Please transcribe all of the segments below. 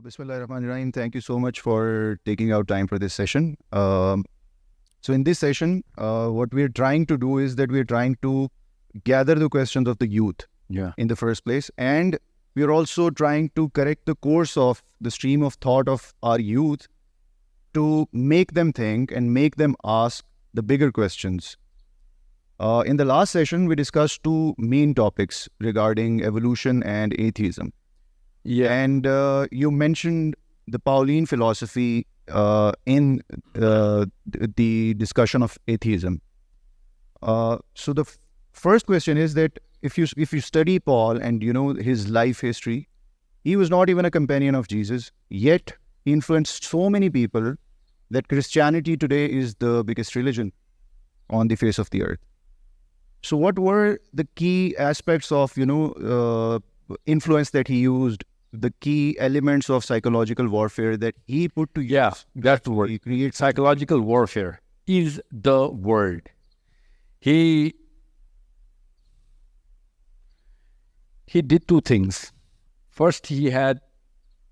Bismillahirrahmanirrahim. Thank you so much for taking out time for this session. So in this session, what we're trying to do is that we're trying to gather the questions of the youth in the first place. And we're also trying to correct the course of the stream of thought of our youth to make them think and make them ask the bigger questions. In the last session, we discussed two main topics regarding evolution and atheism. And you mentioned the Pauline philosophy in the discussion of atheism. So the first question is that if you study Paul and you know his life history, he was not even a companion of Jesus, yet he influenced so many people that Christianity today is the biggest religion on the face of the earth. So what were the key aspects of, influence that he used, the key elements of psychological warfare that he put to use? Yeah, that's the word. Psychological warfare is the word. He did two things. First, he had,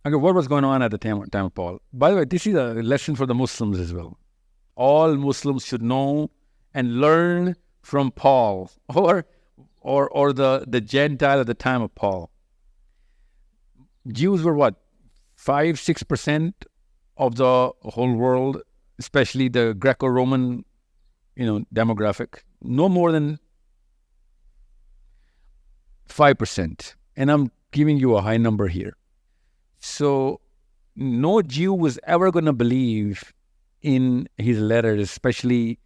what was going on at the time of Paul? By the way, this is a lesson for the Muslims as well. All Muslims should know and learn from Paul or the Gentile at the time of Paul. Jews were what? 5-6% of the whole world, especially the Greco-Roman, demographic. No more than 5%. And I'm giving you a high number here. So no Jew was ever going to believe in his letters, especially,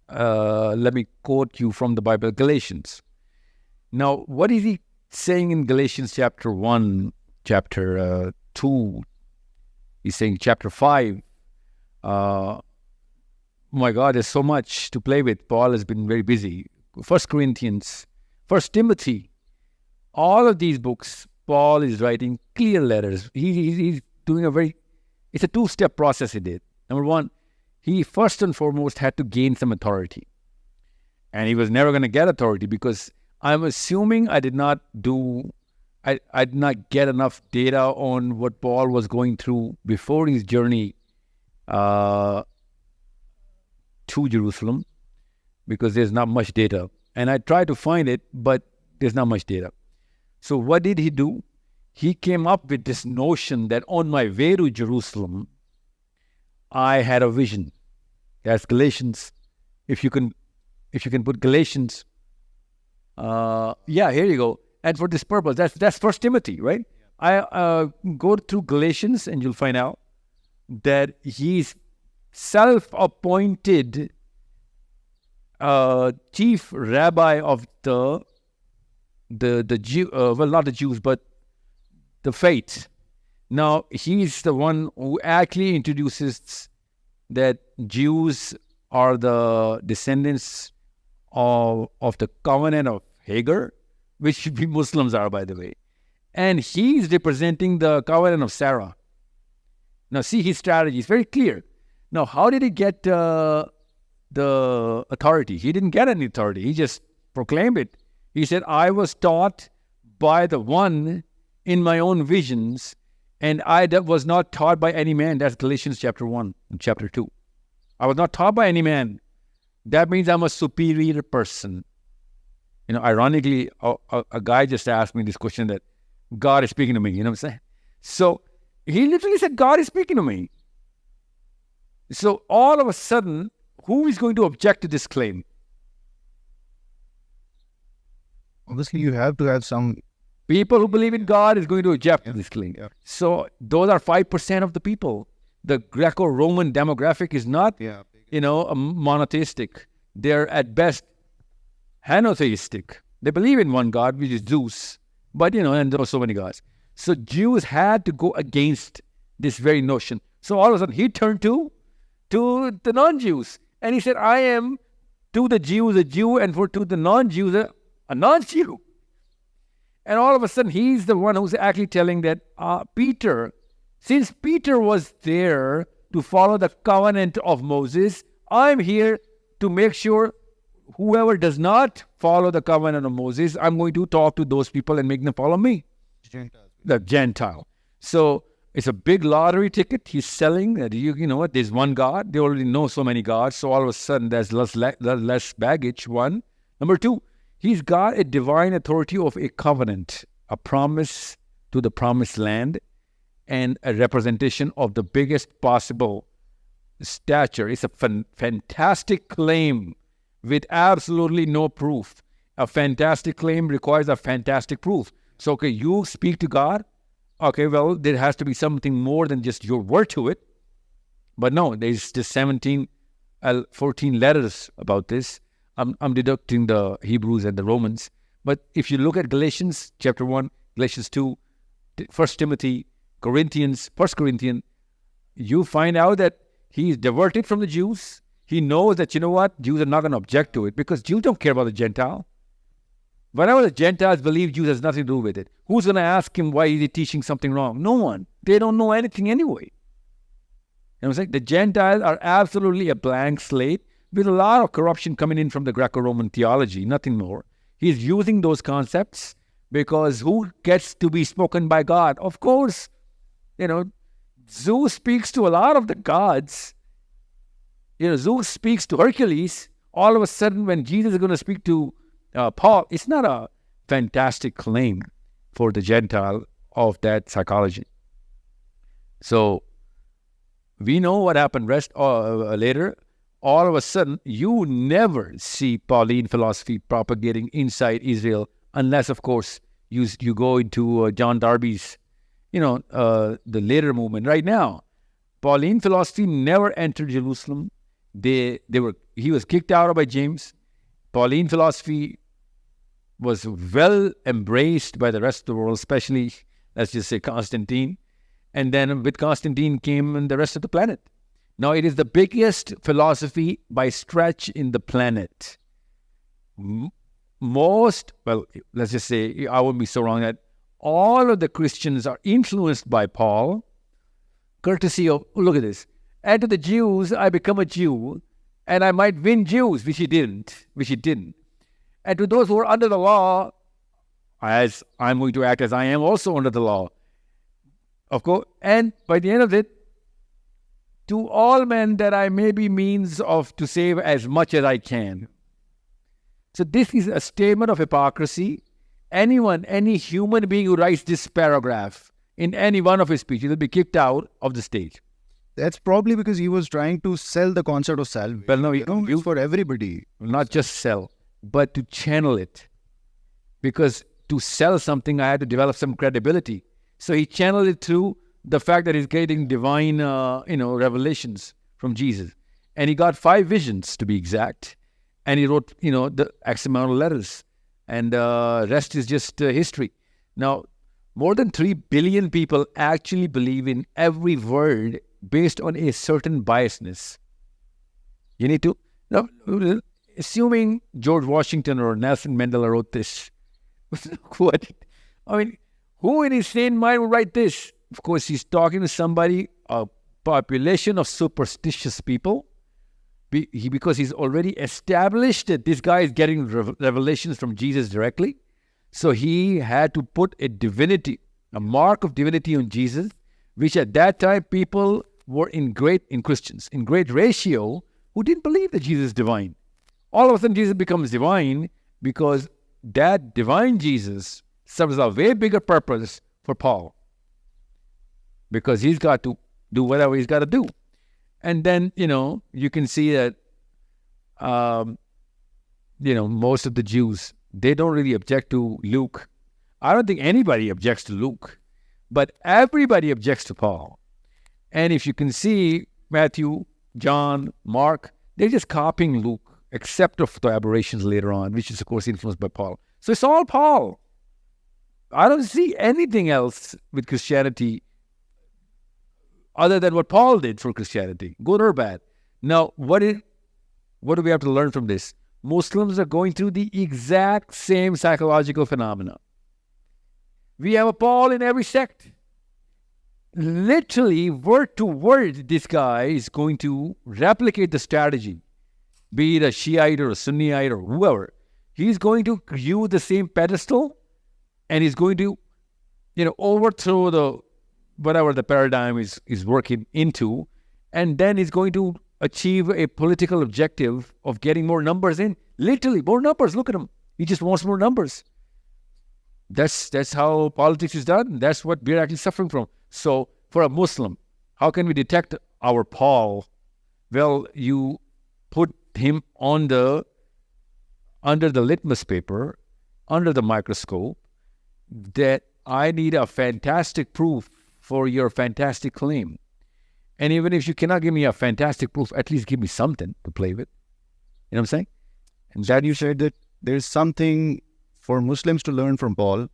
let me quote you from the Bible, Galatians. Now, what is he saying in Galatians chapter 1, chapter 2? He's saying chapter 5. Oh my God, there's so much to play with. Paul has been very busy. 1 Corinthians, 1 Timothy. All of these books, Paul is writing clear letters. He's doing it's a two-step process he did. Number one, he first and foremost had to gain some authority. And he was never going to get authority because I'm assuming I did not get enough data on what Paul was going through before his journey to Jerusalem, because there's not much data. And I tried to find it, but there's not much data. So what did he do? He came up with this notion that on my way to Jerusalem, I had a vision. That's Galatians. If you can put Galatians. Here you go. And for this purpose, that's 1 Timothy, right? Yeah. I go through Galatians and you'll find out that he's self-appointed chief rabbi of the Jew, not the Jews, but the faith. Now, he's the one who actually introduces that Jews are the descendants of the covenant of Hagar, which we Muslims are, by the way. And he's representing the covenant of Sarah. Now, see his strategy. It's very clear. Now, how did he get the authority? He didn't get any authority. He just proclaimed it. He said, I was taught by the one in my own visions, and I was not taught by any man. That's Galatians chapter 1 and chapter 2. I was not taught by any man. That means I'm a superior person. Ironically, a guy just asked me this question that God is speaking to me. You know what I'm saying? So he literally said, God is speaking to me. So all of a sudden, who is going to object to this claim? Obviously, you have to have some... People who believe in God is going to object to this claim. Yeah. So those are 5% of the people. The Greco-Roman demographic is not, a monotheistic. They're at best henotheistic. They believe in one God, which is Zeus. But, and there are so many gods. So Jews had to go against this very notion. So all of a sudden, he turned to the non-Jews. And he said, I am to the Jews a Jew, and to the non-Jews a non-Jew. And all of a sudden, he's the one who's actually telling that Peter, since Peter was there to follow the covenant of Moses, I'm here to make sure whoever does not follow the covenant of Moses, I'm going to talk to those people and make them follow me. Gentiles. The Gentile. So it's a big lottery ticket he's selling. That you know what? There's one God. They already know so many gods. So all of a sudden, there's less baggage. One. Number two, he's got a divine authority of a covenant, a promise to the promised land, and a representation of the biggest possible stature. It's a fantastic claim with absolutely no proof. A fantastic claim requires a fantastic proof. So, okay, you speak to God. Okay, well, there has to be something more than just your word to it. But no, there's just 14 letters about this. I'm deducting the Hebrews and the Romans. But if you look at Galatians chapter 1, Galatians 2, 1 Timothy, Corinthians, 1 Corinthians, you find out that he's diverted from the Jews. He knows that, you know what, Jews are not going to object to it because Jews don't care about the Gentile. Whatever the Gentiles believe, Jews has nothing to do with it. Who's going to ask him why is he teaching something wrong? No one. They don't know anything anyway. You know what I'm saying? The Gentiles are absolutely a blank slate with a lot of corruption coming in from the Greco-Roman theology, nothing more. He's using those concepts because who gets to be spoken by God? Of course, you know, Zeus speaks to a lot of the gods. You know, Zeus speaks to Hercules. All of a sudden, when Jesus is going to speak to Paul, it's not a fantastic claim for the Gentile of that psychology. So, we know what happened later. All of a sudden, you never see Pauline philosophy propagating inside Israel unless, of course, you go into John Darby's, the later movement. Right now, Pauline philosophy never entered Jerusalem. He was kicked out by James. Pauline philosophy was well embraced by the rest of the world, especially, let's just say, Constantine. And then with Constantine came the rest of the planet. Now, it is the biggest philosophy by stretch in the planet. Let's just say, I wouldn't be so wrong that all of the Christians are influenced by Paul, courtesy of, look at this, and to the Jews, I become a Jew, and I might win Jews, which he didn't. And to those who are under the law, as I'm going to act as I am also under the law, of course, and by the end of it, to all men that I may be means of to save as much as I can. So this is a statement of hypocrisy. Any human being who writes this paragraph in any one of his speeches will be kicked out of the stage. That's probably because he was trying to sell the concept of salvation. Well, no, it's for everybody. Not just sell, but to channel it. Because to sell something, I had to develop some credibility. So he channeled it through the fact that he's getting divine, revelations from Jesus. And he got 5 visions, to be exact. And he wrote, the X amount of letters. And rest is just history. Now, more than 3 billion people actually believe in every word based on a certain biasness. You need to, assuming George Washington or Nelson Mandela wrote this, who in his sane mind would write this? Of course, he's talking to somebody, a population of superstitious people, because he's already established that this guy is getting revelations from Jesus directly. So he had to put a mark of divinity on Jesus, which at that time people were in great ratio who didn't believe that Jesus is divine. All of a sudden, Jesus becomes divine because that divine Jesus serves a way bigger purpose for Paul. Because he's got to do whatever he's got to do. And then, you can see that, most of the Jews, they don't really object to Luke. I don't think anybody objects to Luke. But everybody objects to Paul. And if you can see Matthew, John, Mark, they're just copying Luke, except of the aberrations later on, which is, of course, influenced by Paul. So it's all Paul. I don't see anything else with Christianity other than what Paul did for Christianity, good or bad. Now, what do we have to learn from this? Muslims are going through the exact same psychological phenomena. We have a Paul in every sect. Literally, word to word, this guy is going to replicate the strategy, be it a Shiite or a Sunnite or whoever. He's going to use the same pedestal, and he's going to, overthrow whatever the paradigm is working into, and then he's going to achieve a political objective of getting more numbers in. Literally, more numbers. Look at him. He just wants more numbers. That's how politics is done. That's what we're actually suffering from. So for a Muslim, how can we detect our Paul? Well, you put him under the litmus paper, under the microscope, that I need a fantastic proof for your fantastic claim. And even if you cannot give me a fantastic proof, at least give me something to play with. You know what I'm saying? And that you said that there's something for Muslims to learn from Paul.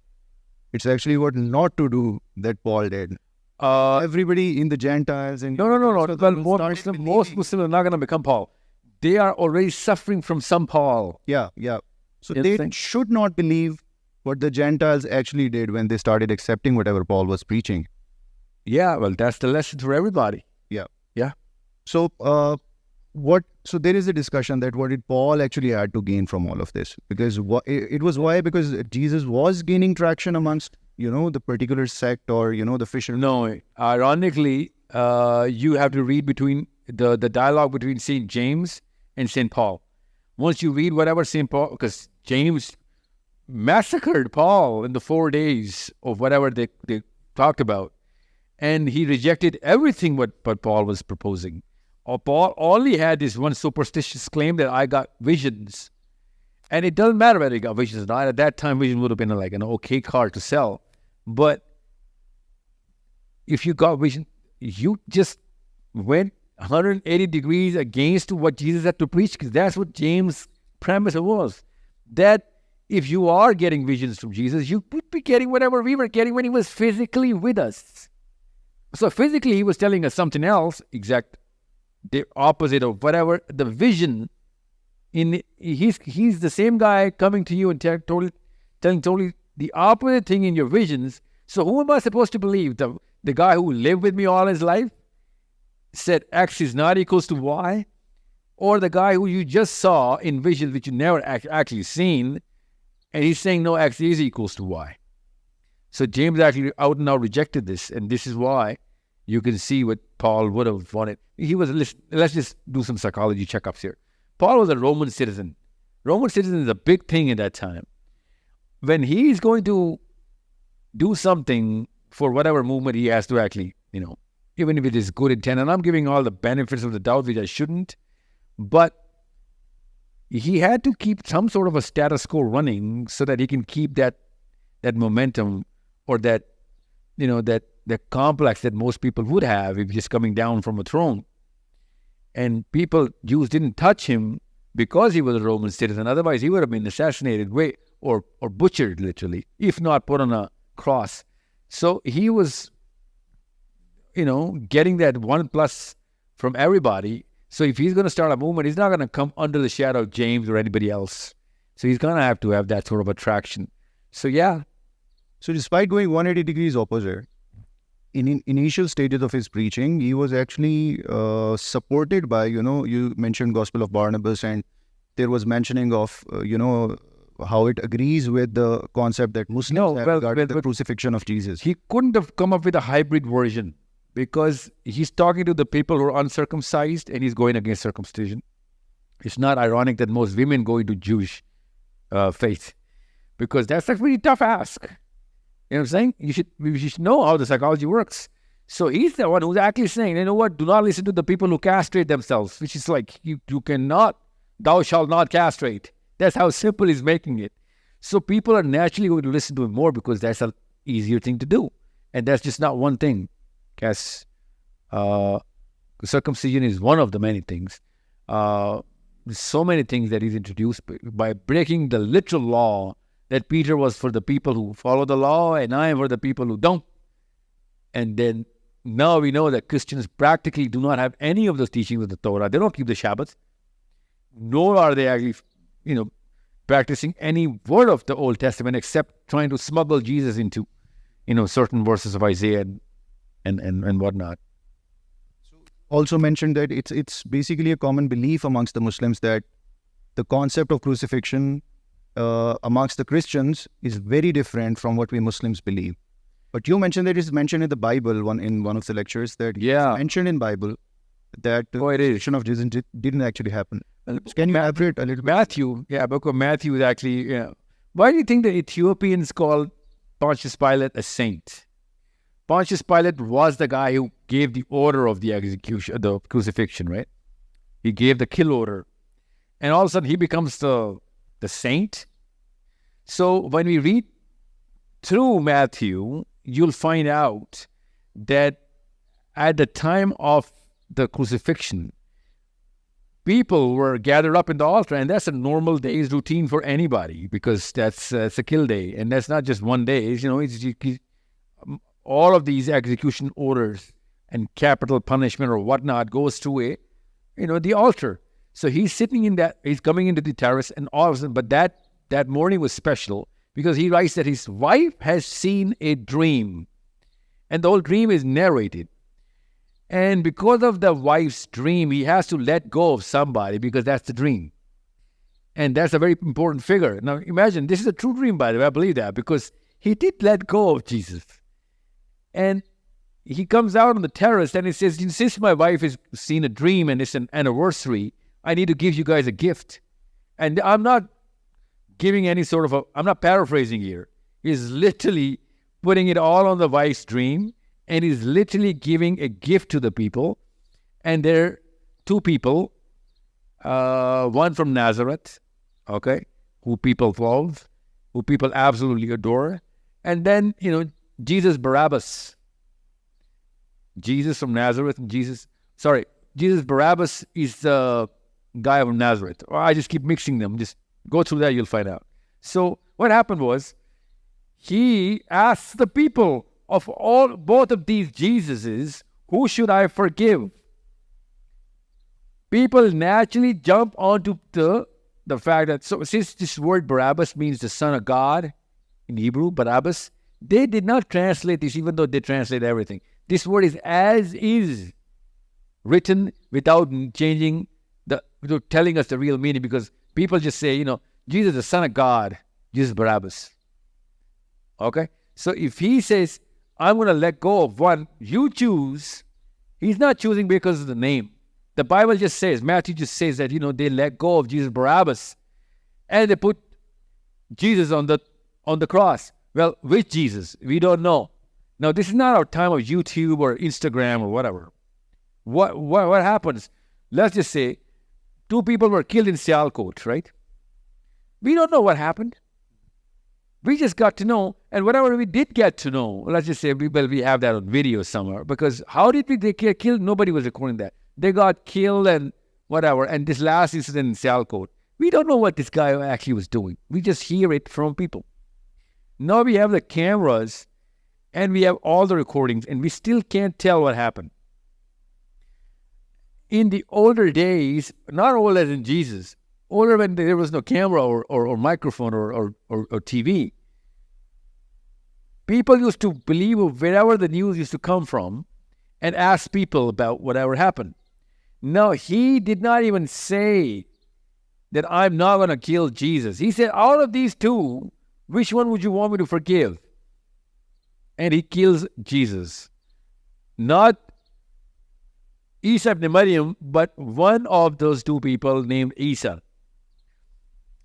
It's actually what not to do that Paul did. Everybody in the Gentiles and no. Well, most Muslims are not going to become Paul. They are already suffering from some Paul. Yeah. So they should not believe what the Gentiles actually did when they started accepting whatever Paul was preaching. Yeah, well, that's the lesson for everybody. Yeah. So, So there is a discussion that what did Paul actually had to gain from all of this? Because because Jesus was gaining traction amongst the particular sect or the fishermen. No, ironically, you have to read between the dialogue between Saint James and Saint Paul. Once you read whatever Saint Paul, because James massacred Paul in the 4 days of whatever they talked about, and he rejected everything what Paul was proposing. Or Paul only had this one superstitious claim that I got visions. And it doesn't matter whether he got visions or not. At that time, vision would have been like an okay car to sell. But if you got vision, you just went 180 degrees against what Jesus had to preach, because that's what James' premise was. That if you are getting visions from Jesus, you would be getting whatever we were getting when he was physically with us. So physically, he was telling us something else, the opposite of whatever the vision. He's the same guy coming to you and telling totally the opposite thing in your visions. So who am I supposed to believe? The guy who lived with me all his life said X is not equals to Y, or the guy who you just saw in visions which you never actually seen, and he's saying no, X is equals to Y. So James actually out and out rejected this, and this is why you can see what Paul would have wanted. Let's just do some psychology checkups here. Paul was a Roman citizen. Roman citizen is a big thing at that time. When he's going to do something for whatever movement he has to actually, even if it is good intent, and I'm giving all the benefits of the doubt, which I shouldn't, but he had to keep some sort of a status quo running so that he can keep that momentum, or that complex that most people would have if just coming down from a throne. And Jews didn't touch him because he was a Roman citizen. Otherwise, he would have been assassinated or butchered, literally, if not put on a cross. So he was, getting that 1+ from everybody. So if he's going to start a movement, he's not going to come under the shadow of James or anybody else. So he's going to have that sort of attraction. So yeah. So despite going 180 degrees opposite, in initial stages of his preaching, he was actually supported by, you mentioned Gospel of Barnabas, and there was mentioning of, how it agrees with the concept that Muslims have regarding the crucifixion of Jesus. He couldn't have come up with a hybrid version, because he's talking to the people who are uncircumcised and he's going against circumcision. It's not ironic that most women go into Jewish faith, because that's a pretty tough ask. You know what I'm saying? You should know how the psychology works. So he's the one who's actually saying, you know what, do not listen to the people who castrate themselves, which is like, you cannot, thou shalt not castrate. That's how simple he's making it. So people are naturally going to listen to him more, because that's an easier thing to do. And that's just not one thing. Because circumcision is one of the many things. There's so many things that he's introduced by breaking the literal law, that Peter was for the people who follow the law and I am for the people who don't. And then now we know that Christians practically do not have any of those teachings of the Torah. They don't keep the Shabbat, nor are they actually, practicing any word of the Old Testament, except trying to smuggle Jesus into, certain verses of Isaiah and whatnot. Also mentioned that it's basically a common belief amongst the Muslims that the concept of crucifixion amongst the Christians is very different from what we Muslims believe. But you mentioned that it's mentioned in the Bible in one of the lectures that it's mentioned in Bible that the crucifixion of Jesus didn't actually happen. Can you elaborate a little bit? Book of Matthew is actually, Why do you think the Ethiopians called Pontius Pilate a saint? Pontius Pilate was the guy who gave the order of the execution, the crucifixion, right? He gave the kill order. And all of a sudden he becomes the saint. So when we read through Matthew, you'll find out that at the time of the crucifixion, people were gathered up in the altar, and that's a normal day's routine for anybody because that's a kill day, and that's not just one day. It's all of these execution orders and capital punishment or whatnot goes through the altar. So he's sitting in that, he's coming into the terrace, and all of a sudden, but that morning was special because he writes that his wife has seen a dream, and the whole dream is narrated. And because of the wife's dream, he has to let go of somebody because that's the dream. And that's a very important figure. Now imagine, this is a true dream, by the way, I believe that, because he did let go of Jesus. And he comes out on the terrace and he says, since my wife has seen a dream and it's an anniversary, I need to give you guys a gift. And I'm not giving any sort of I'm not paraphrasing here. He's literally putting it all on the wife's dream. And he's literally giving a gift to the people. And there are two people, one from Nazareth, who people love, who people absolutely adore. And then, Jesus Barabbas. Jesus from Nazareth and Jesus Barabbas is the guy from Nazareth. Or I just keep mixing them. Just go through that, you'll find out. So what happened was, he asked the people, of both of these Jesuses, who should I forgive? People naturally jump onto the fact that, so since this word Barabbas means the son of God in Hebrew, Barabbas, they did not translate this, even though they translate everything. This word is as is written without changing without telling us the real meaning, because people just say, Jesus the son of God, Jesus Barabbas. Okay? So if he says, I'm going to let go of one you choose, he's not choosing because of the name. The Bible just says, Matthew just says that, they let go of Jesus Barabbas and they put Jesus on the cross. Well, which Jesus? We don't know. Now, this is not our time of YouTube or Instagram or whatever. What happens? Let's just say 2 people were killed in Sialkot, right? We don't know what happened. We just got to know, and whatever we did get to know, let's just say we have that on video somewhere, because how did they get killed? Nobody was recording that. They got killed and whatever, and this last incident in Sialkot, we don't know what this guy actually was doing. We just hear it from people. Now we have the cameras, and we have all the recordings, and we still can't tell what happened. In the older days, not old as in Jesus, older when there was no camera or microphone or TV, people used to believe wherever the news used to come from and ask people about whatever happened. No, he did not even say that I'm not going to kill Jesus. He said, out of these 2, which one would you want me to forgive? And he kills Jesus. Not Isa ibn Maryam, but one of those 2 people named Isa.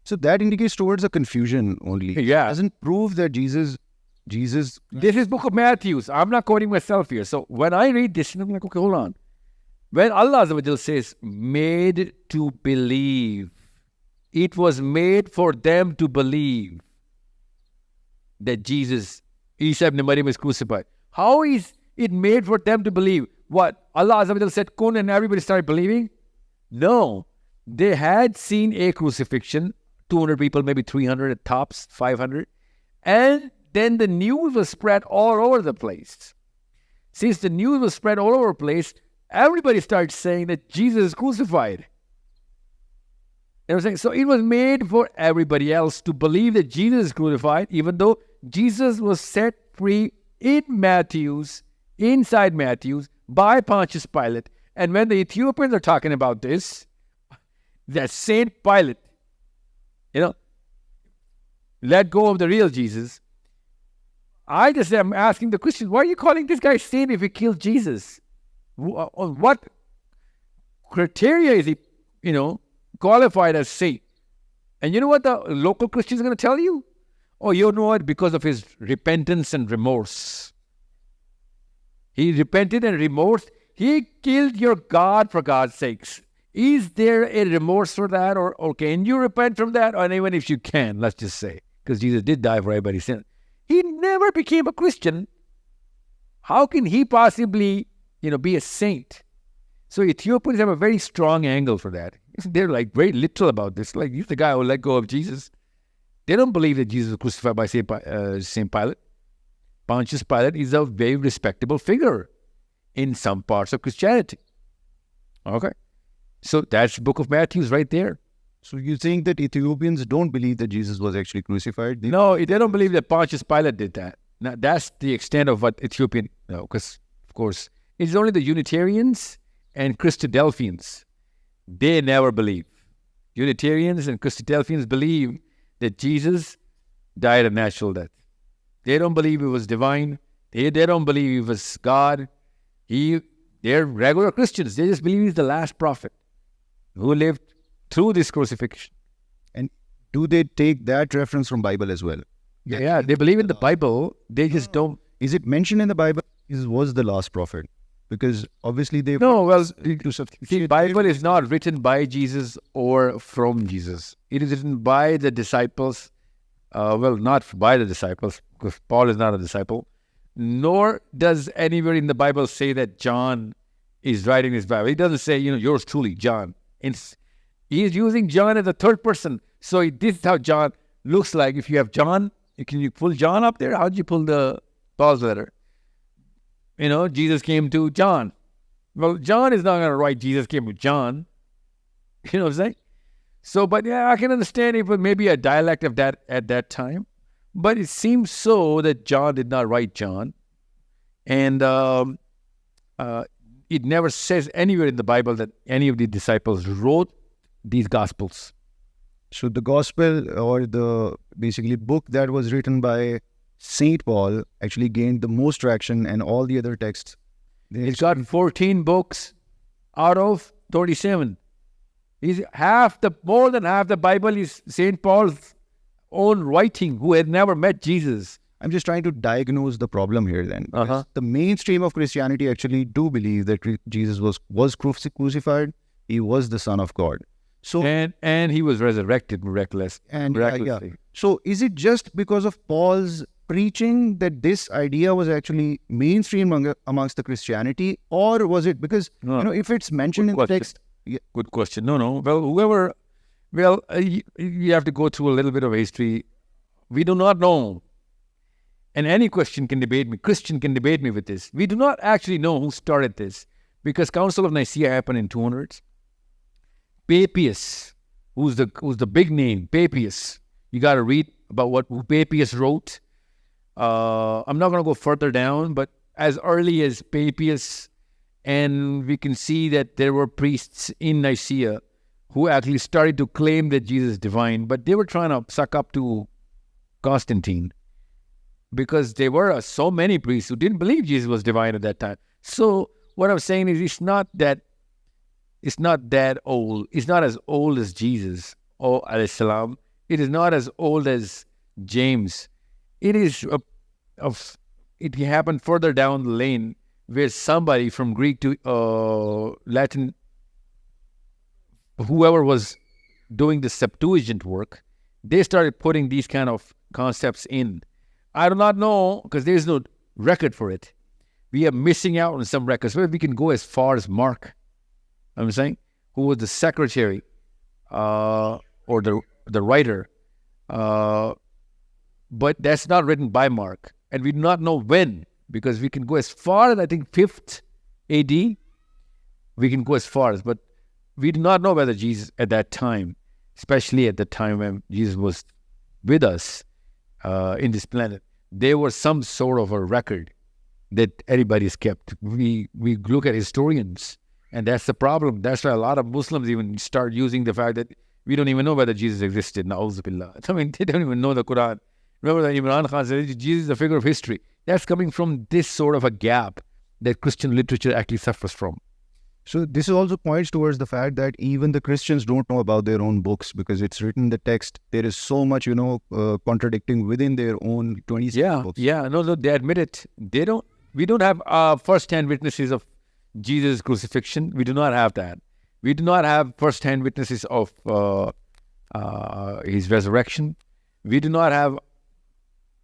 So that indicates towards a confusion only. Yeah. It doesn't prove that Jesus... This is book of Matthew. I'm not quoting myself here. So when I read this, I'm like, okay, hold on. When Allah Azza wa Jal says, made to believe, it was made for them to believe that Jesus, Isa ibn Maryam, is crucified. How is it made for them to believe? What? Allah Azza wa Jal said, kun, and everybody started believing? No. They had seen a crucifixion, 200 people, maybe 300 at tops, 500. And then the news was spread all over the place. Since the news was spread all over the place, everybody started saying that Jesus is crucified. They were saying, so it was made for everybody else to believe that Jesus is crucified, even though Jesus was set free inside Matthew's, by Pontius Pilate. And when the Ethiopians are talking about this, that Saint Pilate, let go of the real Jesus. I just am asking the Christians, why are you calling this guy saint if he killed Jesus? On what criteria is he, qualified as saint? And you know what the local Christians are going to tell you? Oh, you know what? Because of his repentance and remorse. He repented and remorse. He killed your God, for God's sakes. Is there a remorse for that? Or can you repent from that? Or even if you can, let's just say. Because Jesus did die for everybody's sin. He never became a Christian. How can he possibly, be a saint? So Ethiopians have a very strong angle for that. They're like very literal about this. Like, he's the guy who let go of Jesus. They don't believe that Jesus was crucified by St. Pilate. Pontius Pilate is a very respectable figure in some parts of Christianity. Okay? So that's the book of Matthew right there. So you think that Ethiopians don't believe that Jesus was actually crucified? No, they don't believe that Pontius Pilate did that. Now, that's the extent of what Ethiopian... No, because, of course, it's only the Unitarians and Christadelphians. They never believe. Unitarians and Christadelphians believe that Jesus died a natural death. They don't believe he was divine. They don't believe he was God. They're regular Christians. They just believe he's the last prophet who lived through this crucifixion. And do they take that reference from Bible as well? Yeah, they believe in the Bible. They just don't. Is it mentioned in the Bible? Jesus was the last prophet? Because obviously they... No, well, the Bible is not written by Jesus or from Jesus. It is written by the disciples. Not by the disciples, because Paul is not a disciple. Nor does anywhere in the Bible say that John is writing this Bible. He doesn't say, yours truly, John. He is using John as a third person. So this is how John looks like. If you have John, can you pull John up there? How did you pull the Paul's letter? Jesus came to John. Well, John is not going to write Jesus came to John. You know what I'm saying? So, but yeah, I can understand it was maybe a dialect of that at that time. But it seems so that John did not write John. And it never says anywhere in the Bible that any of the disciples wrote these Gospels. So the Gospel, or the basically book that was written by St. Paul, actually gained the most traction, and all the other texts. It's got 14 books out of 27. More than half the Bible is St. Paul's own writing, who had never met Jesus. I'm just trying to diagnose the problem here then. The mainstream of Christianity actually do believe that Jesus was crucified. He was the Son of God. So and he was resurrected miraculously. Yeah. So is it just because of Paul's preaching that this idea was actually mainstream amongst the Christianity, or was it because if it's mentioned in the text? Yeah. Good question. No. Well, you have to go through a little bit of history. We do not know. And any Christian can debate me with this. We do not actually know who started this, because Council of Nicaea happened in 200s. P.B.U.H, who's the big name, P.B.U.H. You got to read about who P.B.U.H wrote. I'm not going to go further down, but as early as P.B.U.H, and we can see that there were priests in Nicaea who actually started to claim that Jesus is divine, but they were trying to suck up to Constantine, because there were so many priests who didn't believe Jesus was divine at that time. So what I'm saying is it's not that old. It's not as old as Jesus or alayhi salam. It is not as old as James. It is it happened further down the lane, where somebody from Greek to Latin, whoever was doing the Septuagint work, they started putting these kind of concepts in. I do not know, because there is no record for it. We are missing out on some records. Where we can go as far as Mark, I'm saying, who was the secretary or the writer. But that's not written by Mark. And we do not know when, because we can go as far as, I think, 5th AD. We can go as far as, but we do not know whether Jesus at that time, especially at the time when Jesus was with us in this planet, there was some sort of a record that anybody's kept. We look at historians, and that's the problem. That's why a lot of Muslims even start using the fact that we don't even know whether Jesus existed. Na'udhu billah. I mean, they don't even know the Quran. Remember that Imran Khan said Jesus is a figure of history. That's coming from this sort of a gap that Christian literature actually suffers from. So this also points towards the fact that even the Christians don't know about their own books because it's written in the text. There is so much, contradicting within their own 26 books. Yeah, no, they admit it. We don't have first-hand witnesses of Jesus' crucifixion. We do not have that. We do not have first-hand witnesses of his resurrection. We do not have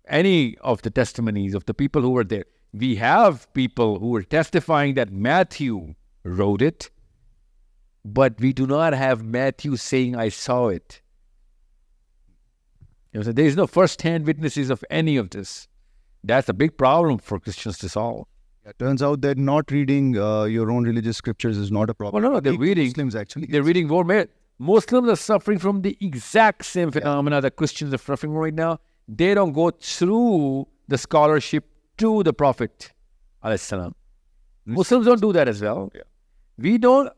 any of the testimonies of the people who were there. We have people who were testifying that Matthew wrote it, but we do not have Matthew saying, I saw it. So there is no first-hand witnesses of any of this. That's a big problem for Christians to solve. It turns out that not reading your own religious scriptures is not a problem. Well, no, they're reading. Muslims actually. They're reading more. Muslims are suffering from the exact same phenomena that Christians are suffering right now. They don't go through the scholarship to the Prophet ﷺ. Muslims don't do that as well. Yeah. We don't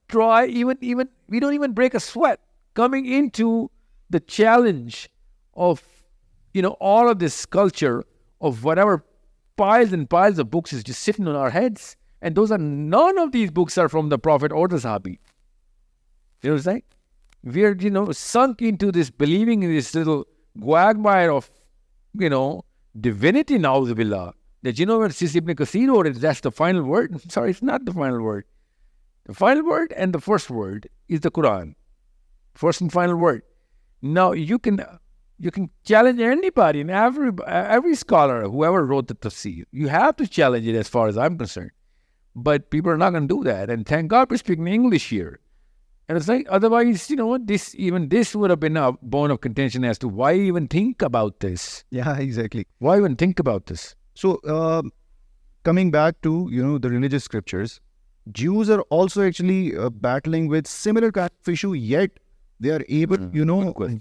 try we don't even break a sweat coming into the challenge of all of this culture of whatever piles and piles of books is just sitting on our heads, and none of these books are from the Prophet or the Sahabi. You know what I'm saying? We're sunk into this believing in this little quagmire of divinity, na'udhu billah, that when Sis Ibn Kathir wrote it, that's the final word. Sorry, it's not the final word. The final word and the first word is the Quran. First and final word. Now you can challenge anybody and every scholar, whoever wrote the tafsir. You have to challenge it as far as I'm concerned. But people are not going to do that. And thank God we're speaking English here. And it's like, otherwise, this would have been a bone of contention as to why even think about this. Yeah, exactly. Why even think about this? So, coming back to, the religious scriptures, Jews are also actually battling with similar kind of issue, yet they are able,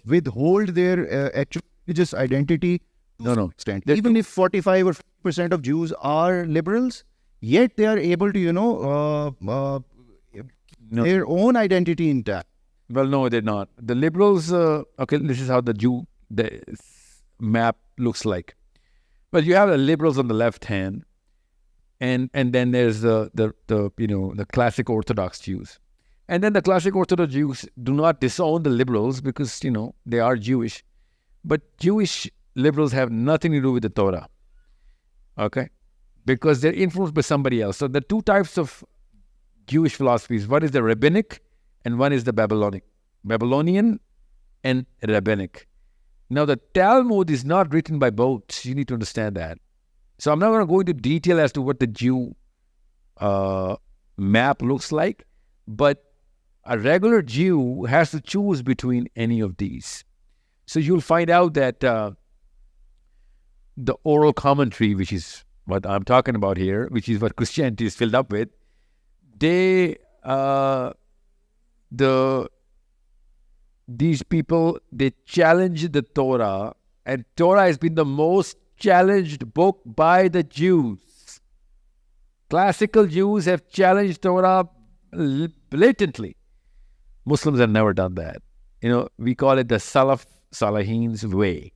withhold their actual religious identity to some extent. Even if 45 or 50% of Jews are liberals, yet they are able to, their own identity intact. Well, no, they're not. The liberals, this is how the map looks like. Well, you have the liberals on the left hand, and then there's the classic Orthodox Jews. And then the classic Orthodox Jews do not disown the liberals because, they are Jewish. But Jewish liberals have nothing to do with the Torah. Okay? Because they're influenced by somebody else. So the two types of Jewish philosophies, one is the rabbinic and one is the Babylonian and rabbinic. Now the Talmud is not written by both. You need to understand that. So I'm not going to go into detail as to what the Jew map looks like, but a regular Jew has to choose between any of these. So you'll find out that the oral commentary, which is what I'm talking about here, which is what Christianity is filled up with, these people, they challenge the Torah, and Torah has been the most challenged book by the Jews. Classical Jews have challenged Torah blatantly. Muslims have never done that. We call it the Salaf's way.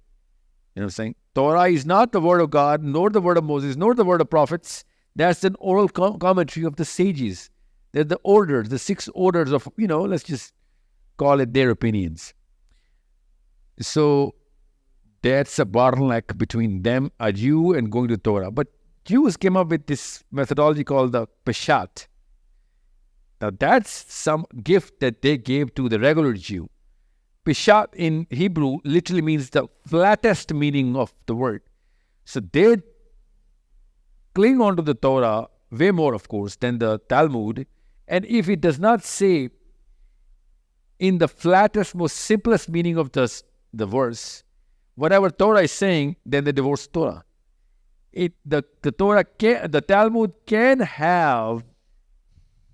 You know what I'm saying? Torah is not the word of God, nor the word of Moses, nor the word of prophets. That's an oral commentary of the sages. They're the orders, the 6 orders of, let's just call it their opinions. So that's a bottleneck between them, a Jew, and going to Torah. But Jews came up with this methodology called the P.B.U.H. Now that's some gift that they gave to the regular Jew. P.B.U.H. in Hebrew literally means the flattest meaning of the word. So they cling on to the Torah way more, of course, than the Talmud. And if it does not say in the flattest, most simplest meaning of the verse, whatever Torah is saying, then they divorce Torah. The Talmud can have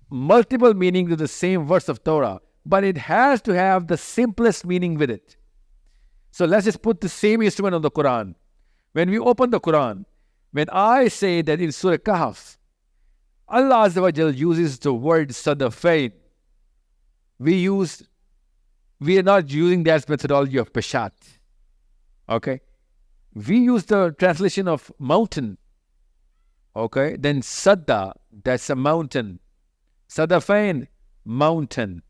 multiple meanings to the same verse of Torah, but it has to have the simplest meaning with it. So let's just put the same instrument on the Quran. When we open the Quran, when I say that in Surah Kahf, Allah Azza wa Jal uses the word Sadafain, we are not using that methodology of P.B.U.H. Okay? We use the translation of mountain. Okay, then Sadda, that's a mountain. Sadafain, mountain.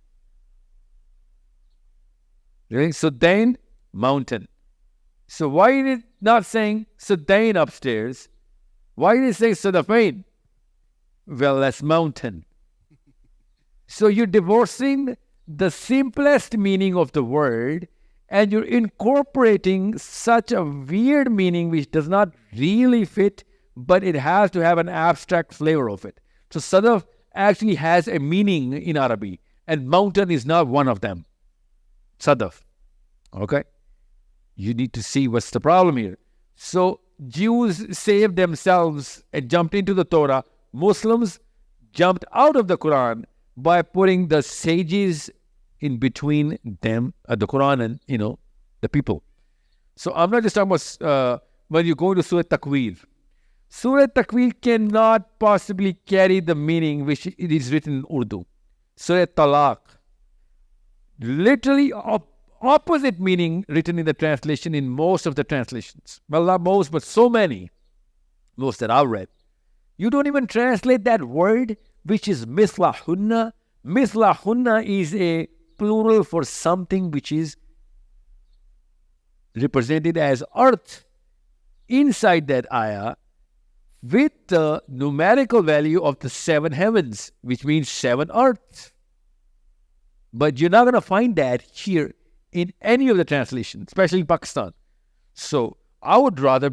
Right? Sudain, mountain. So why is it not saying Sudain upstairs? Why did it say Sadafain? Well, that's mountain. So you're divorcing the simplest meaning of the word and you're incorporating such a weird meaning which does not really fit, but it has to have an abstract flavor of it. So Sadaf actually has a meaning in Arabic, and mountain is not one of them. Sadaf. Okay? You need to see what's the problem here. So Jews saved themselves and jumped into the Torah. Muslims jumped out of the Quran by putting the sages in between them, the Quran and, the people. So I'm not just talking about when you go to Surah Takwir. Surah Takwir cannot possibly carry the meaning which it is written in Urdu. Surah Talaq. Literally opposite meaning written in the translation in most of the translations. Well, not most, but so many. Most that I've read. You don't even translate that word, which is mislahunna. Mislahunna is a plural for something which is represented as earth inside that ayah with the numerical value of the 7 heavens, which means 7 earths. But you're not going to find that here in any of the translations, especially in Pakistan. So I would rather,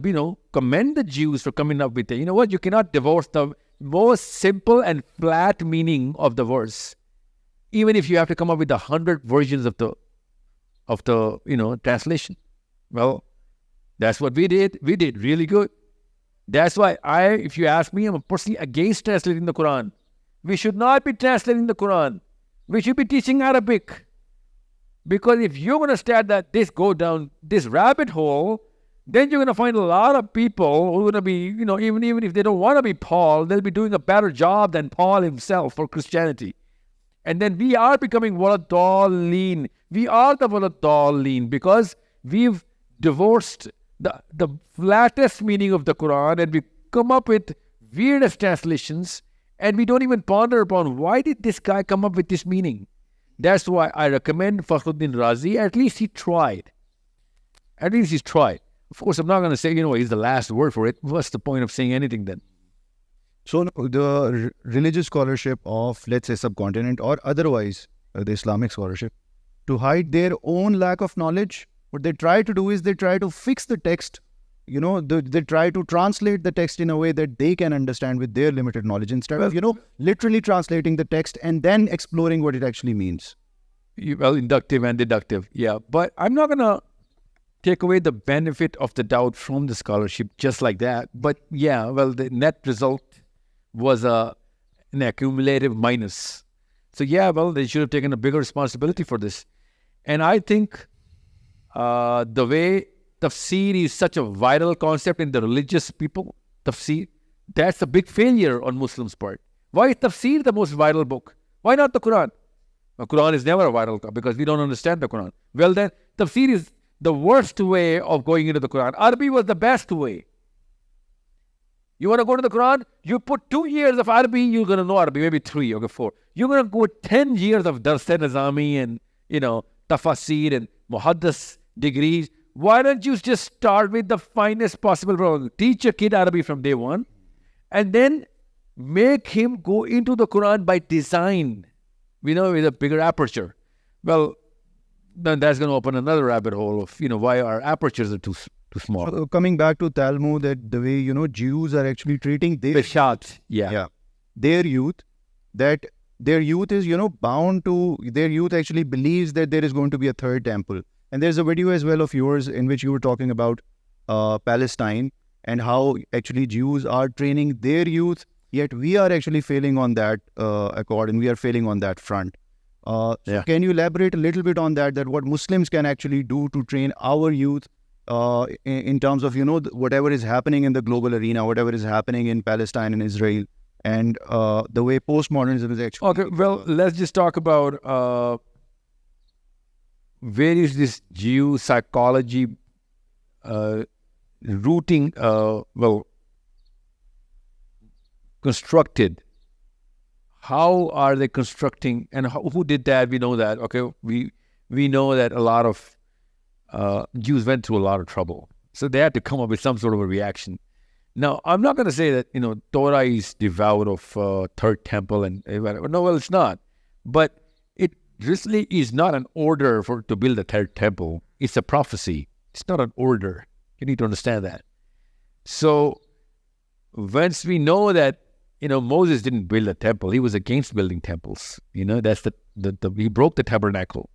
commend the Jews for coming up with it. You know what? You cannot divorce the most simple and flat meaning of the verse, even if you have to come up with 100 versions of the translation. Well, that's what we did. We did really good. That's why if you ask me, I'm personally against translating the Quran. We should not be translating the Quran. We should be teaching Arabic. Because if you're going to start go down this rabbit hole, then you're going to find a lot of people who are going to be, even if they don't want to be Paul, they'll be doing a better job than Paul himself for Christianity. And then we are becoming waladallin. We are the waladallin because we've divorced the flattest meaning of the Quran and we come up with weirdest translations and we don't even ponder upon why did this guy come up with this meaning. That's why I recommend Fakhruddin Razi. At least he tried. At least he's tried. Of course, I'm not going to say, he's the last word for it. What's the point of saying anything then? So the religious scholarship of, let's say, subcontinent or otherwise, the Islamic scholarship, to hide their own lack of knowledge, what they try to do is they try to fix the text. They try to translate the text in a way that they can understand with their limited knowledge instead of, literally translating the text and then exploring what it actually means. Well, inductive and deductive, yeah. But I'm not going to take away the benefit of the doubt from the scholarship just like that. But yeah, well, the net result was an accumulative minus. So yeah, well, they should have taken a bigger responsibility for this. And I think the way tafsir is such a vital concept in the religious people, tafsir, that's a big failure on Muslims' part. Why is tafsir the most vital book? Why not the Quran? The Quran is never a vital book because we don't understand the Quran. Well then, tafsir is the worst way of going into the Quran. Arabic was the best way. You want to go to the Quran? You put 2 years of Arabic, you're going to know Arabic, maybe 3 or 4. You're going to go 10 years of Dars-e-Nizami and, tafasir and muhaddis degrees. Why don't you just start with the finest possible program? Teach your kid Arabic from day one and then make him go into the Quran by design, with a bigger aperture. Well, then that's going to open another rabbit hole of, why our apertures are too small. So coming back to Talmud, that the way, Jews are actually treating their youth, that their youth is, bound to, their youth actually believes that there is going to be a third temple. And there's a video as well of yours in which you were talking about Palestine and how actually Jews are training their youth, yet we are actually failing on that accord and we are failing on that front. So can you elaborate a little bit on that what Muslims can actually do to train our youth in terms of, whatever is happening in the global arena, whatever is happening in Palestine and Israel, and the way postmodernism is actually... Okay, well, let's just talk about... where is this Jew psychology rooting, constructed. How are they constructing, and who did that? We know that. Okay, we know that a lot of Jews went through a lot of trouble, so they had to come up with some sort of a reaction. Now, I'm not going to say that Torah is devout of third temple and no, well, it's not. But it really is not an order to build a third temple. It's a prophecy. It's not an order. You need to understand that. So once we know that Moses didn't build a temple, he was against building temples. That's he broke the tabernacle.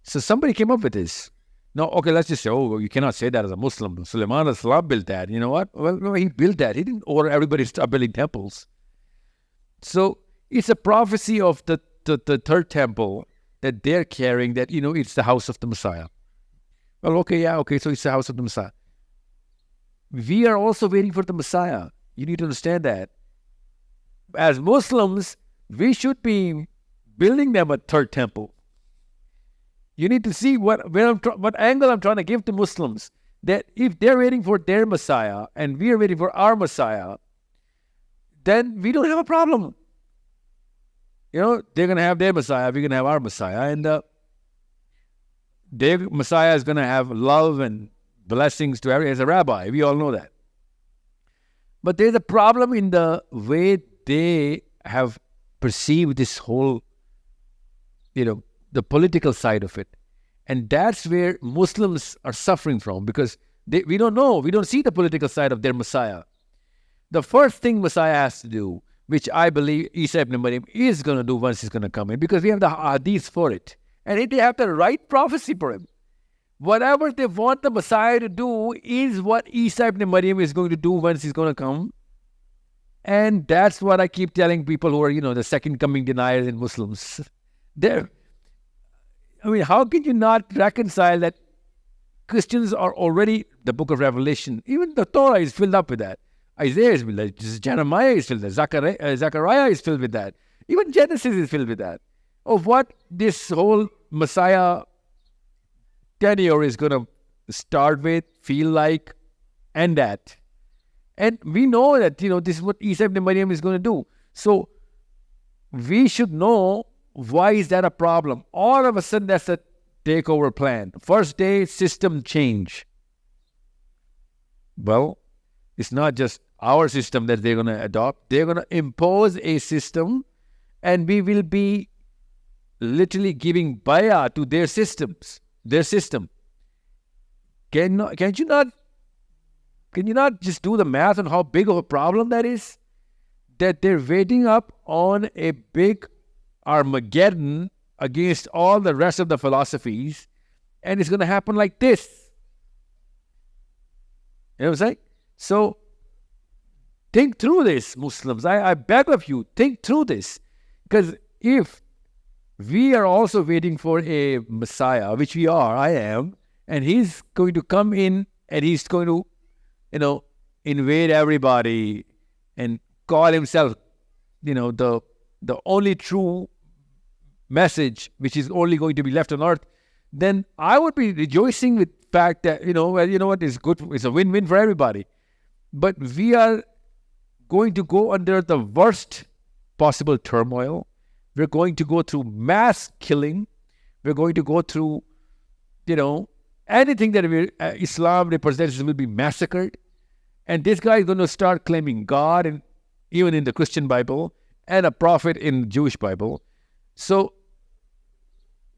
So somebody came up with this. Now, okay, let's just say, you cannot say that as a Muslim. Sulaiman al-Salam built that. You know what? Well, no, he built that. He didn't order everybody to start building temples. So it's a prophecy of the third temple that they're carrying, that, it's the house of the Messiah. Well, okay, so it's the house of the Messiah. We are also waiting for the Messiah. You need to understand that. As Muslims, we should be building them a third temple. You need to see what angle I'm trying to give to Muslims. That if they're waiting for their Messiah and we are waiting for our Messiah, then we don't have a problem. They're going to have their Messiah, we're going to have our Messiah. And their Messiah is going to have love and blessings to everyone. As a rabbi, we all know that. But there's a problem in the way they have perceived this whole, the political side of it. And that's where Muslims are suffering from, because we don't know. We don't see the political side of their Messiah. The first thing Messiah has to do, which I believe Isa ibn Maryam is going to do once he's going to come in, because we have the hadith for it. And they have the right prophecy for him. Whatever they want the Messiah to do is what Isa ibn Maryam is going to do once he's going to come. And that's what I keep telling people who are, the second coming deniers in Muslims. How can you not reconcile that Christians are already, the book of Revelation, even the Torah is filled up with that. Isaiah is filled with that. Jeremiah is filled with that. Zechariah is filled with that. Even Genesis is filled with that. Of what this whole Messiah tenure is going to start with, feel like, end at. And we know that, this is what Isa ibn Maryam is going to do. So we should know, why is that a problem? All of a sudden, that's a takeover plan. First day, system change. Well, it's not just our system that they're going to adopt. They're going to impose a system, and we will be literally giving bayah to their system. Can you not just do the math on how big of a problem that is? That they're waiting up on a big Armageddon against all the rest of the philosophies, and it's going to happen like this. You know what I'm saying? So, think through this, Muslims. I beg of you, think through this. Because if we are also waiting for a Messiah, which I am, and he's going to come in and he's going to, invade everybody and call himself, the only true message, which is only going to be left on earth, then I would be rejoicing with the fact that, it's good, it's a win-win for everybody. But we are going to go under the worst possible turmoil. We're going to go through mass killing. We're going to go through, anything that Islam represents will be massacred. And this guy is going to start claiming God, and even in the Christian Bible, and a prophet in the Jewish Bible. So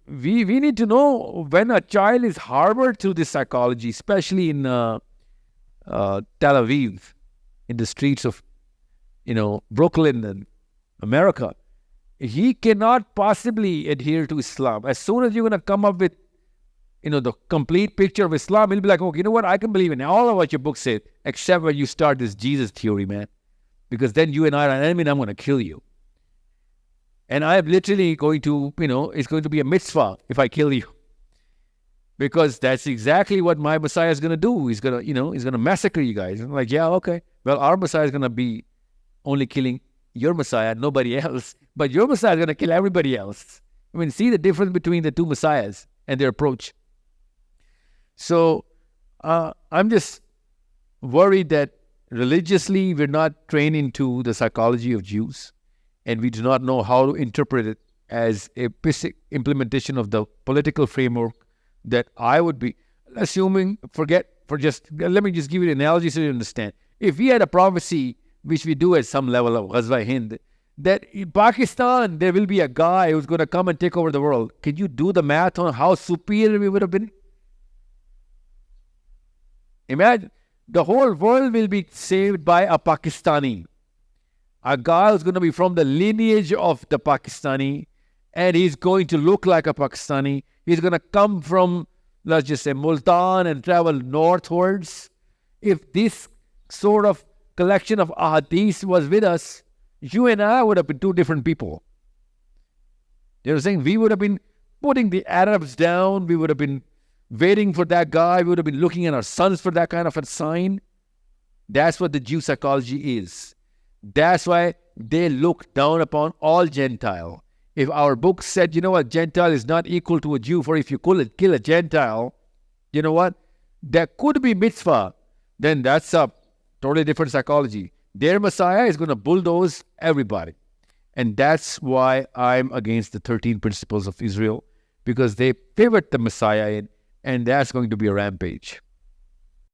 we need to know when a child is harbored through this psychology, especially in Tel Aviv, in the streets of, Brooklyn and America, he cannot possibly adhere to Islam. As soon as you're going to come up with, the complete picture of Islam, he'll be like, okay, you know what? I can believe in all of what your book said, except when you start this Jesus theory, man. Because then you and I are an enemy and I'm going to kill you. And I'm literally going to, it's going to be a mitzvah if I kill you. Because that's exactly what my Messiah is going to do. He's going to, he's going to massacre you guys. I'm like, yeah, okay. Well, our Messiah is going to be only killing your Messiah, nobody else. But your Messiah is going to kill everybody else. See the difference between the two Messiahs and their approach. So I'm just worried that religiously we're not trained into the psychology of Jews, and we do not know how to interpret it as a basic implementation of the political framework that I would be assuming. Let me just give you an analogy so you understand. If we had a prophecy, which we do at some level of Ghazwa Hind, that in Pakistan there will be a guy who's going to come and take over the world, can you do the math on how superior we would have been? Imagine the whole world will be saved by a Pakistani. A guy who's going to be from the lineage of the Pakistani, and he's going to look like a Pakistani. He's going to come from, let's just say, Multan and travel northwards. If this sort of collection of ahadith was with us, you and I would have been two different people. You know what I'm saying? We would have been putting the Arabs down. We would have been waiting for that guy. We would have been looking at our sons for that kind of a sign. That's what the Jew psychology is. That's why they look down upon all Gentile. If our book said, you know what, Gentile is not equal to a Jew, for if you kill a Gentile, you know what, there could be mitzvah, then that's a totally different psychology. Their Messiah is going to bulldoze everybody. And that's why I'm against the 13 principles of Israel, because they pivot the Messiah in, and that's going to be a rampage.